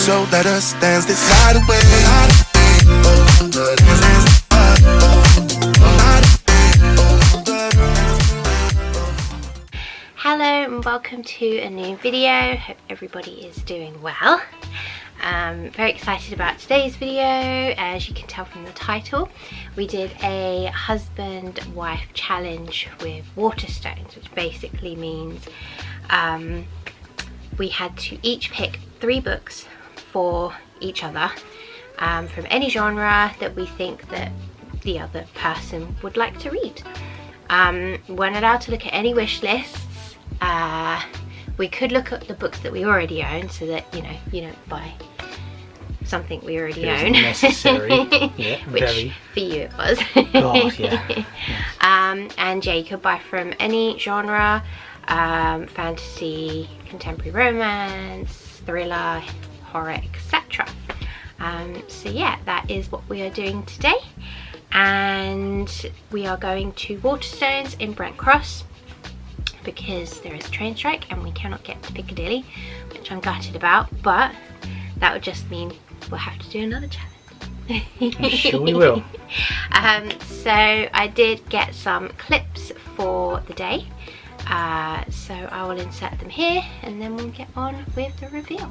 So let us dance this night away. Hello and welcome to a new video. Hope everybody is doing well. Very excited about today's video. As you can tell from the title, we did a husband-wife challenge with Waterstones, which basically means we had to each pick 3 books for each other from any genre that we think that the other person would like to read. We weren't allowed to look at any wish lists. We could look at the books that we already own, so that you don't buy something we already own. Necessary. Yeah, which very. for you it was. God, yeah. Yes. And yeah, you could buy from any genre, fantasy, contemporary romance, thriller, horror, etc. So yeah, that is what we are doing today, and we are going to Waterstones in Brent Cross because there is a train strike and we cannot get to Piccadilly, which I'm gutted about, but that would just mean we'll have to do another challenge. I'm sure we will. So I did get some clips for the day, so I will insert them here and then we'll get on with the reveal.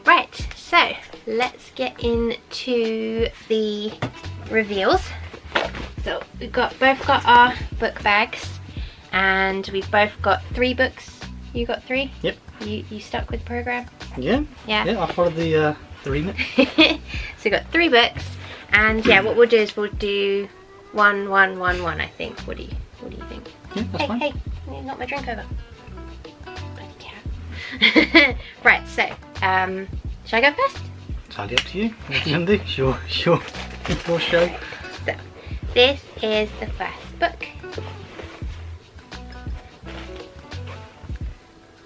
Right, so let's get into the reveals. So we've both got our book bags, and we've both got 3 books. You got 3? Yep. You stuck with the program? Yeah. Yeah. Yeah, I followed the remit. So we've got 3 books, and yeah, what we'll do is we'll do 1, 1, 1, 1. I think. What do you think? Yeah, that's fine. Hey, you knocked my drink over. Bloody cat. Right, so shall I go first? Entirely up to you. What do you want to do? Sure. Your show. So this is the first book.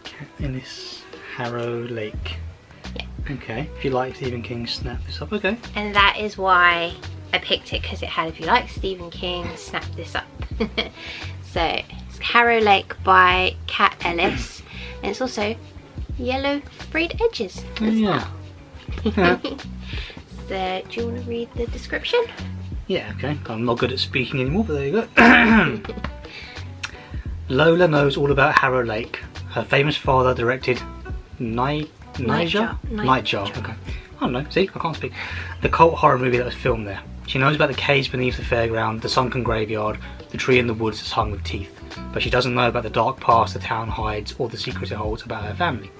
Cat Innis, Harrow Lake. Yeah. Okay. If you like Stephen King, snap this up. Okay. And that is why I picked it, because it had "If you like Stephen King, snap this up." So it's Harrow Lake by Kat Ellis, and it's also yellow sprayed edges as Yeah. well. So do you want to read the description? Yeah, okay. I'm not good at speaking anymore, but there you go. Lola knows all about Harrow Lake. Her famous father directed Nightjar? Okay. I don't know, see, I can't speak. The cult horror movie that was filmed there. She knows about the caves beneath the fairground, the sunken graveyard, the tree in the woods that's hung with teeth. But she doesn't know about the dark past the town hides or the secrets it holds about her family.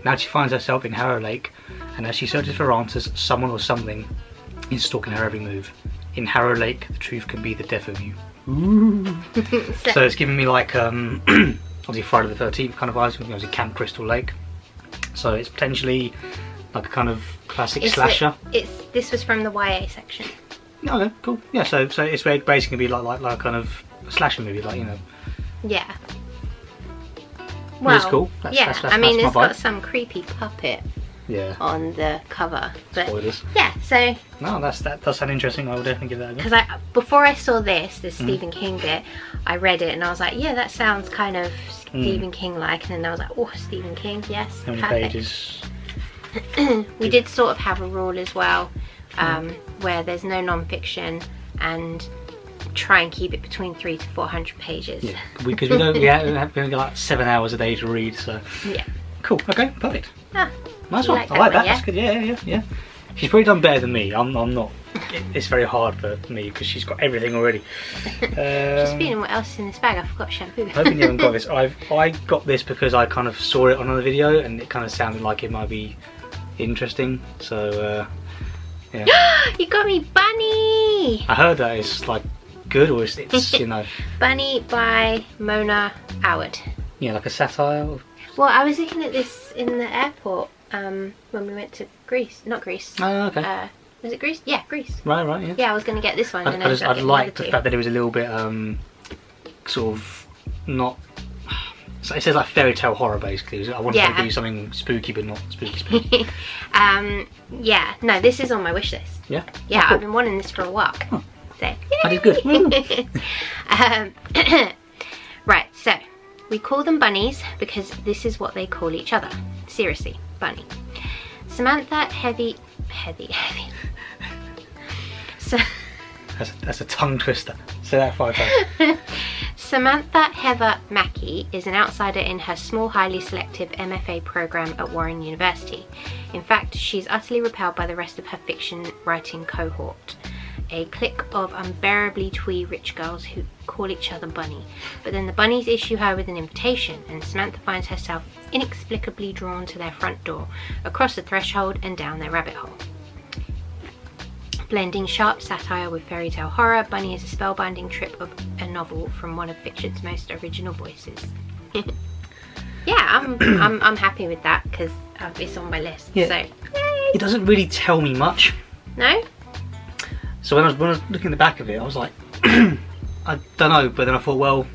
Now she finds herself in Harrow Lake, and as she searches for answers, someone or something is stalking her every move. In Harrow Lake, the truth can be the death of you. Ooh. So it's giving me like obviously Friday the 13th kind of vibes. It was in Camp Crystal Lake, so it's potentially Like a kind of classic slasher. This was from the YA section. Okay, cool. Yeah, so it's basically be like a kind of slasher movie, like, you know. Yeah. Well, it's cool. That's I mean, that's it's got some creepy puppet. Yeah. On the cover, but spoilers. Yeah, so no, that does sound interesting. I will definitely give that a go. Because before I saw this Stephen King bit, I read it and I was like, yeah, that sounds kind of Stephen King like, and then I was like, oh, Stephen King, yes. How many perfect. pages? We did sort of have a rule as well, where there's no non-fiction and try and keep it between 300 to 400 pages. Yeah, because we only got like 7 hours a day to read, so yeah. Cool. Okay, perfect. Ah, nice one. I like that. That's good. Yeah. She's probably done better than me. I'm not. It's very hard for me because she's got everything already. Just feeling what else is in this bag. I forgot shampoo. Hoping you haven't got this. I got this because I kind of saw it on another video and it kind of sounded like it might be interesting. So yeah. You got me Bunny. I heard that it's like good, or it's you know. Bunny by Mona Howard. Yeah, like a satire. Well, I was looking at this in the airport when we went to Greece. Not Greece. Oh, okay. Was it Greece? Yeah, Greece. Right, yeah. Yeah, I was going to get this one. I liked the fact that it was a little bit sort of not. So it says like fairy tale horror basically. I wanted to do something spooky, but not spooky. Yeah. No, this is on my wish list. Yeah. Yeah, oh, cool. I've been wanting this for a while. Oh. So. That is good. Right. So. We call them bunnies because this is what they call each other. Seriously, bunny. Samantha, heavy. So that's a tongue twister. Say that 5 times. Samantha Heather Mackey is an outsider in her small, highly selective MFA program at Warren University. In fact, she's utterly repelled by the rest of her fiction writing cohort. A clique of unbearably twee rich girls who call each other Bunny. But then the bunnies issue her with an invitation, and Samantha finds herself inexplicably drawn to their front door, across the threshold and down their rabbit hole. Blending sharp satire with fairy tale horror, Bunny is a spellbinding trip of a novel from one of fiction's most original voices. Yeah, I'm happy with that because it's on my list. Yeah. So, yay. It doesn't really tell me much. No? So when I was looking at the back of it, I was like, I don't know, but then I thought, well,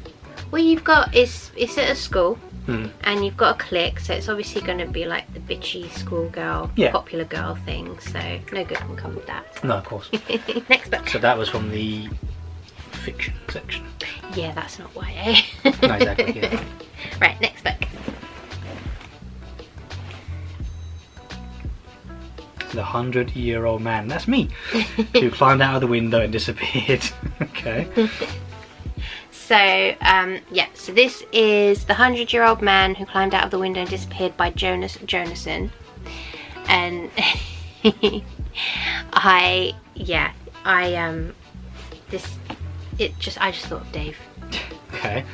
you've got it's at a school, and you've got a clique, so it's obviously going to be like the bitchy schoolgirl, popular girl thing. So no good can come with that. No, of course. Next book. So that was from the fiction section. Yeah, that's not YA. No, exactly. Yeah. Right, next book. The 100-year-old man, that's me, who climbed out of the window and disappeared. Okay. So, so this is The 100-Year-Old Man Who Climbed Out of the Window and Disappeared by Jonas Jonasson. And I just thought of Dave. Okay.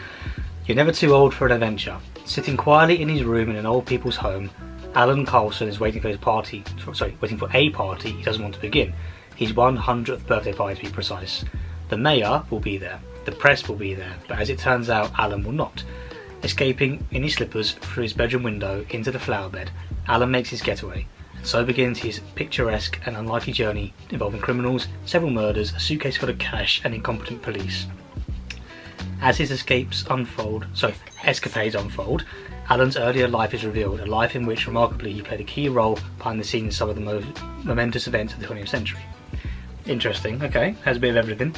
You're never too old for an adventure. Sitting quietly in his room in an old people's home, Alan Carlson is waiting for a party he doesn't want to begin. His 100th birthday party to be precise. The mayor will be there, the press will be there, but as it turns out, Alan will not. Escaping in his slippers through his bedroom window into the flower bed, Alan makes his getaway. And so begins his picturesque and unlikely journey involving criminals, several murders, a suitcase full of cash, and incompetent police. As his escapades unfold, Alan's earlier life is revealed, a life in which, remarkably, he played a key role behind the scenes in some of the most momentous events of the 20th century. Interesting, okay, has a bit of everything.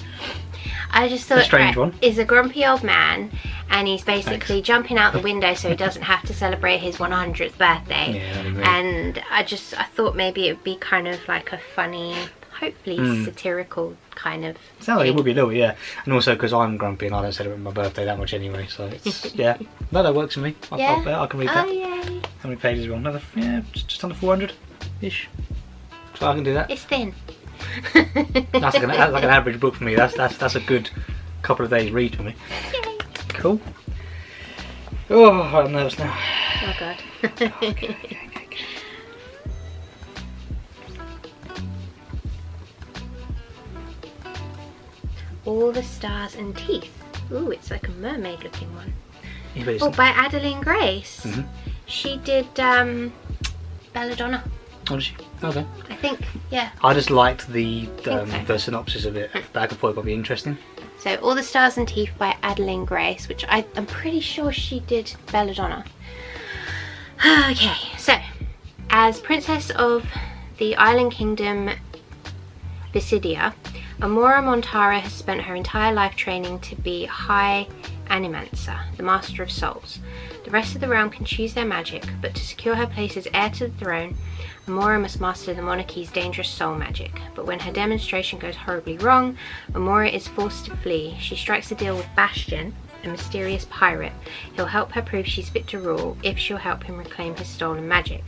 I just thought, a strange one. He's a grumpy old man, and he's basically jumping out the window so he doesn't have to celebrate his 100th birthday. Yeah, that'd be great. And I thought maybe it would be kind of like a funny, hopefully satirical kind of Sounds like it would be a little, yeah. And also because I'm grumpy and I don't celebrate my birthday that much anyway, so it's, yeah. No, that works for me. I can read that. Oh, yay. How many pages are we on? Another, just under 400-ish. So I can do that. It's thin. That's like an average book for me. That's a good couple of days read for me. Yay. Cool. Oh, I'm nervous now. Oh god. Okay. All the Stars and Teeth. Ooh, it's like a mermaid looking one. Yeah, by Adeline Grace. Mm-hmm. She did Belladonna. Oh, did she? Okay. I think, yeah. I just liked the so. synopsis of it, but I thought it might be interesting. So, All the Stars and Teeth by Adeline Grace, which I'm pretty sure she did Belladonna. Okay, so, as Princess of the Island Kingdom Visidia, Amora Montara has spent her entire life training to be High Animancer, the Master of Souls. The rest of the realm can choose their magic, but to secure her place as heir to the throne, Amora must master the monarchy's dangerous soul magic. But when her demonstration goes horribly wrong, Amora is forced to flee. She strikes a deal with Bastion, a mysterious pirate. He'll help her prove she's fit to rule if she'll help him reclaim his stolen magic.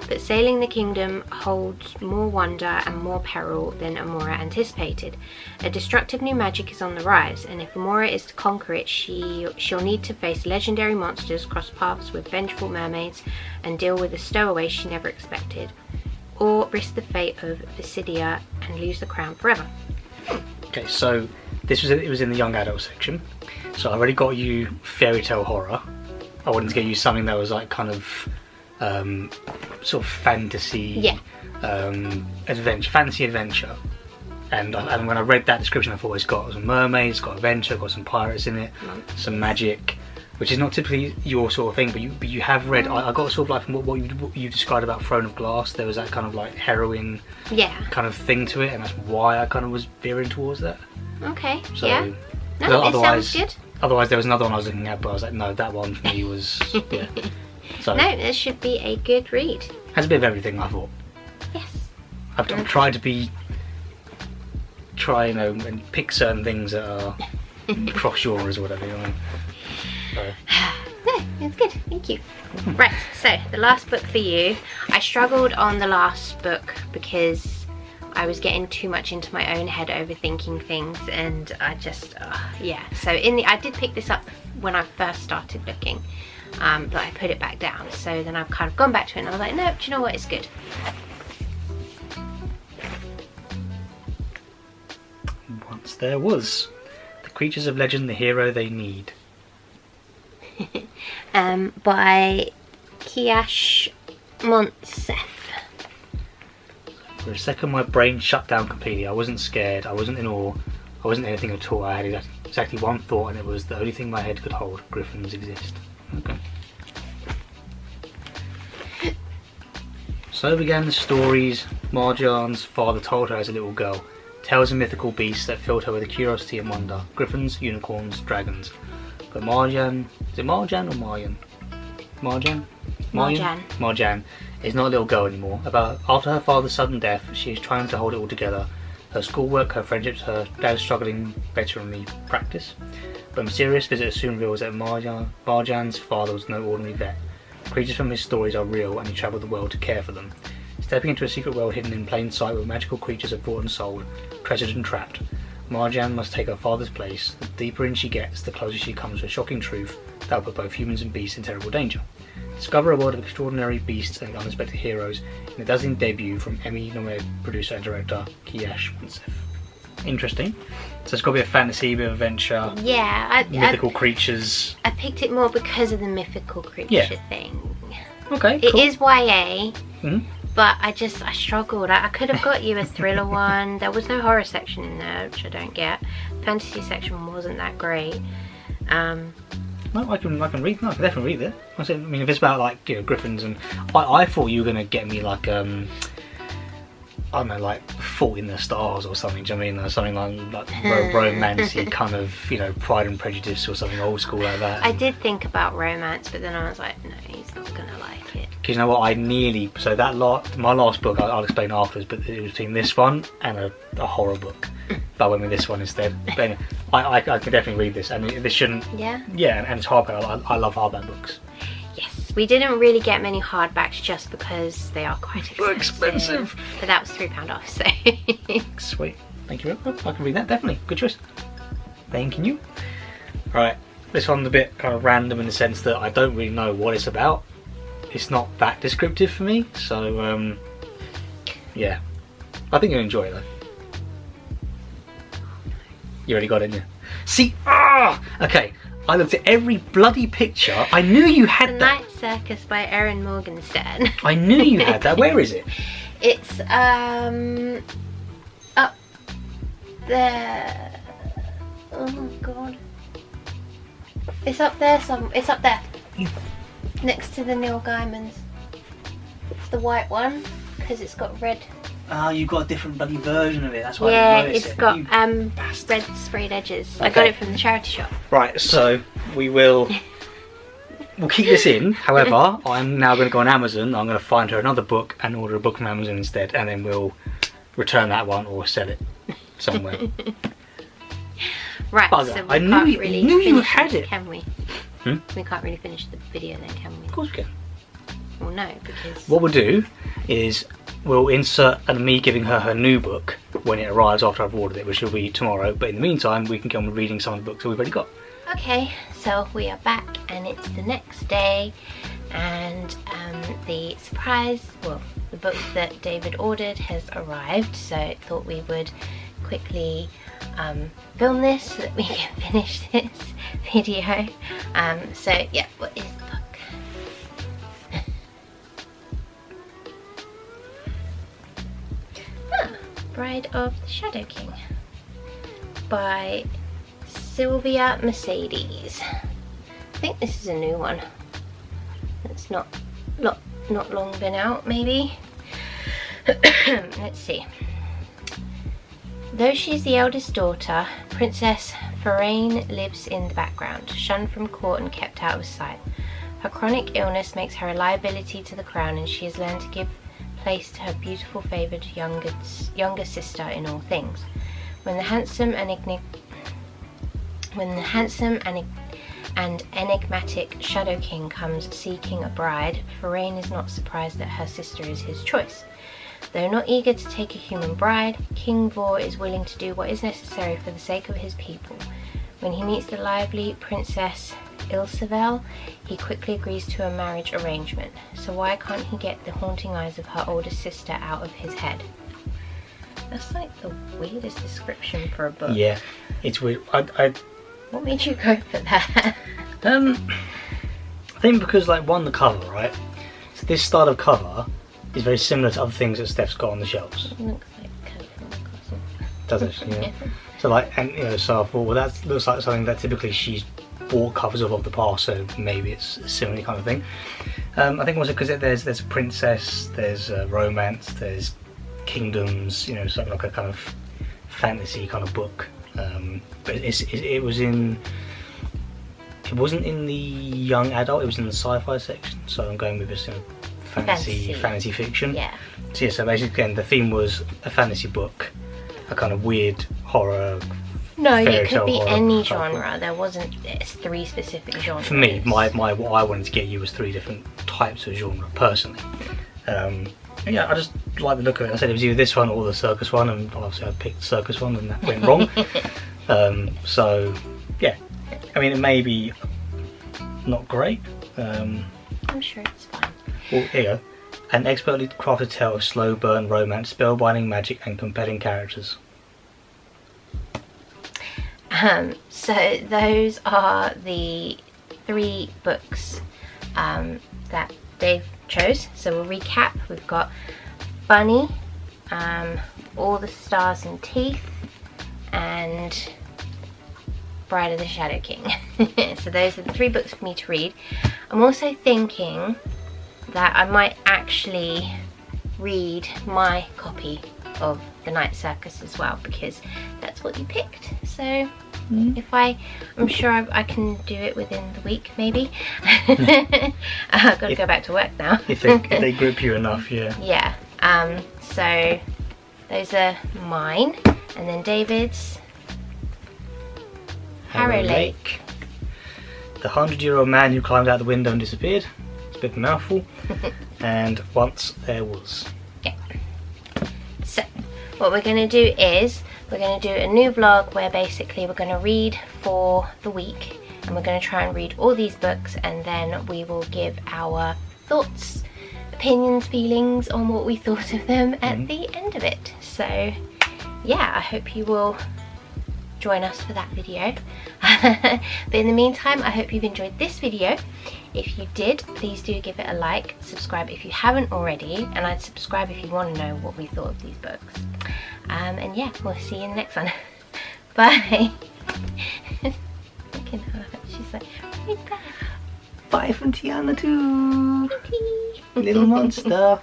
But sailing the kingdom holds more wonder and more peril than Amora anticipated. A destructive new magic is on the rise, and if Amora is to conquer it, she'll need to face legendary monsters, cross paths with vengeful mermaids, and deal with a stowaway she never expected, or risk the fate of Visidia and lose the crown forever. Okay, so it was in the young adult section. So I already got you fairy tale horror. I wanted to get you something that was like kind of sort of fantasy, fantasy adventure. And when I read that description, I thought it's got some mermaids, got adventure, got some pirates in it, some magic, which is not typically your sort of thing. But you have read. I got sort of like from what you described about Throne of Glass. There was that kind of like heroine, kind of thing to it, and that's why I kind of was veering towards that. Okay. So, yeah. No, it sounds good. Otherwise, there was another one I was looking at, but I was like, no, that one for me was yeah. So, no, this should be a good read. Has a bit of everything, I thought. Yes. I've tried to and pick certain things that are cross genres or whatever. You know? So. No, it's good. Thank you. Right. So the last book for you. I struggled on the last book because I was getting too much into my own head, overthinking things, and I just yeah. So I did pick this up when I first started looking. But I put it back down, so then I've kind of gone back to it and I was like, no, do you know what, it's good. Once there was the creatures of legend, the hero they need. By Kiash Montsef. For a second my brain shut down completely. I wasn't scared, I wasn't in awe, I wasn't anything at all. I had exactly one thought, and it was the only thing my head could hold: griffins exist. Okay. So began the stories Marjan's father told her as a little girl. Tales of mythical beasts that filled her with curiosity and wonder. Griffins, unicorns, dragons. But Marjan... Is it Marjan or Marjan? Marjan? Marjan is not a little girl anymore. After her father's sudden death, she is trying to hold it all together. Her schoolwork, her friendships, her dad's struggling veterinary practice. But a mysterious visitor soon reveals that Marjan's father was no ordinary vet. Creatures from his stories are real, and he travelled the world to care for them. Stepping into a secret world hidden in plain sight where magical creatures are bought and sold, treasured and trapped, Marjan must take her father's place. The deeper in she gets, the closer she comes to a shocking truth that will put both humans and beasts in terrible danger. Discover a world of extraordinary beasts and unexpected heroes in the dazzling debut from Emmy-nominated producer and director Kiash Montsef. Interesting. So it's got to be a fantasy, a bit of adventure. Yeah, mythical creatures. I picked it more because of the mythical creature thing. Okay, cool. It is YA, but I struggled. I could have got you a thriller one. There was no horror section in there, which I don't get. Fantasy section wasn't that great. No, I can read. No, I can definitely read it. I mean, if it's about like griffins and I thought you were gonna get me like I don't know, like Fault in the Stars or something. Do you know what I mean? Something like romancy, kind of, Pride and Prejudice or something old school like that. I did think about romance, but then I was like, no, he's not gonna like it. Because you know what, my last book, I'll explain afterwards, but it was between this one and a horror book. But I went with this one instead. But anyway, I can definitely read this, and this shouldn't. Yeah, and it's hardback. I love hardback books. Yes, we didn't really get many hardbacks just because they are quite expensive. But that was £3 off, so. Sweet, thank you. I can read that, definitely. Good choice. Thank you. Right, this one's a bit kind of random in the sense that I don't really know what it's about. It's not that descriptive for me, so yeah. I think you'll enjoy it though. You already got it, didn't you? See, okay. I looked at every bloody picture. I knew you had The that. Night Circus by Erin Morgenstern. I knew you had that. Where is it? It's up there. Oh my god. It's up there it's up there. Next to the Neil Gaiman's. It's the white one because it's got red. Oh, you got a different bloody version of it. That's why Yeah, I didn't notice it's it. got You red sprayed edges. Okay. I got it from the charity shop. Right, so we'll keep this in. However, I'm now going to go on Amazon. I'm going to find her another book and order a book from Amazon instead, and then we'll return that one or sell it somewhere. Right, Bugger. so we I can't knew really you finish had it, it. can we? Hmm? We can't really finish the video then, can we? Of course we can. Well, no, because... What we'll do is we'll insert me giving her new book when it arrives after I've ordered it, which will be tomorrow. But in the meantime, we can get on with reading some of the books that we've already got. Okay, so we are back and it's the next day, and the surprise, well, the book that David ordered has arrived, so I thought we would quickly film this so that we can finish this video. So yeah, what is the book? Bride of the Shadow King by Sylvia Mercedes. I think this is a new one. It's not long been out, maybe. Let's see. Though she's the eldest daughter, Princess Faraine lives in the background, shunned from court and kept out of sight. Her chronic illness makes her a liability to the crown, and she has learned to give place to her beautiful favoured younger sister in all things. When the handsome and enigmatic Shadow King comes seeking a bride, Faraine is not surprised that her sister is his choice. Though not eager to take a human bride, King Vor is willing to do what is necessary for the sake of his people. When he meets the lively Princess Ilsevel, he quickly agrees to a marriage arrangement. So why can't he get the haunting eyes of her older sister out of his head? That's like the weirdest description for a book. Yeah, it's weird. What made you go for that? I think because, like, one, the cover, right? So this style of cover is very similar to other things that Steph's got on the shelves. It looks like California Castle. Does actually, yeah. So like, and you know, so I thought, well, that looks like something that typically she's bought covers of the past, so maybe it's a similar kind of thing. I think also because there's a princess, there's romance, there's kingdoms, you know, something like a kind of fantasy kind of book. But it wasn't in the young adult, it was in the sci-fi section, so I'm going with this, you know, fantasy fiction. Yeah. So yeah, so basically again the theme was a fantasy book, a kind of weird horror. No, it could tale be horror any type genre. book. There wasn't three specific genres. For me, my what I wanted to get you was 3 different types of genre personally. Yeah, I just like the look of it. I said it was either this one or the circus one, and obviously I picked the circus one, and that went wrong. So yeah, I mean it may be not great. I'm sure it's fine. Well, here you go. An expertly crafted tale of slow burn romance, spellbinding magic, and compelling characters. So those are the 3 books that Dave chose. So we'll recap. We've got Bunny, All the Stars and Teeth, and Bride of the Shadow King. So those are the 3 books for me to read. I'm also thinking that I might actually read my copy of The Night Circus as well, because that's what you picked. So if I'm sure I can do it within the week, maybe. I've got to go back to work now. if they grip you enough, yeah. Yeah. So those are mine, and then David's Harrow Lake. The 100-year-old man who climbed out the window and disappeared. It's a bit of a mouthful. And once there was. Yeah. So what we're going to do is we're going to do a new vlog where basically we're going to read for the week, and we're going to try and read all these books, and then we will give our thoughts, opinions, feelings on what we thought of them at the end of it. So yeah, I hope you will join us for that video. But in the meantime, I hope you've enjoyed this video. If you did, please do give it a like, subscribe if you haven't already, and I'd subscribe if you want to know what we thought of these books. And yeah, we'll see you in the next one. Bye. Look at her, she's like right there. Bye from Tiana too. Little monster.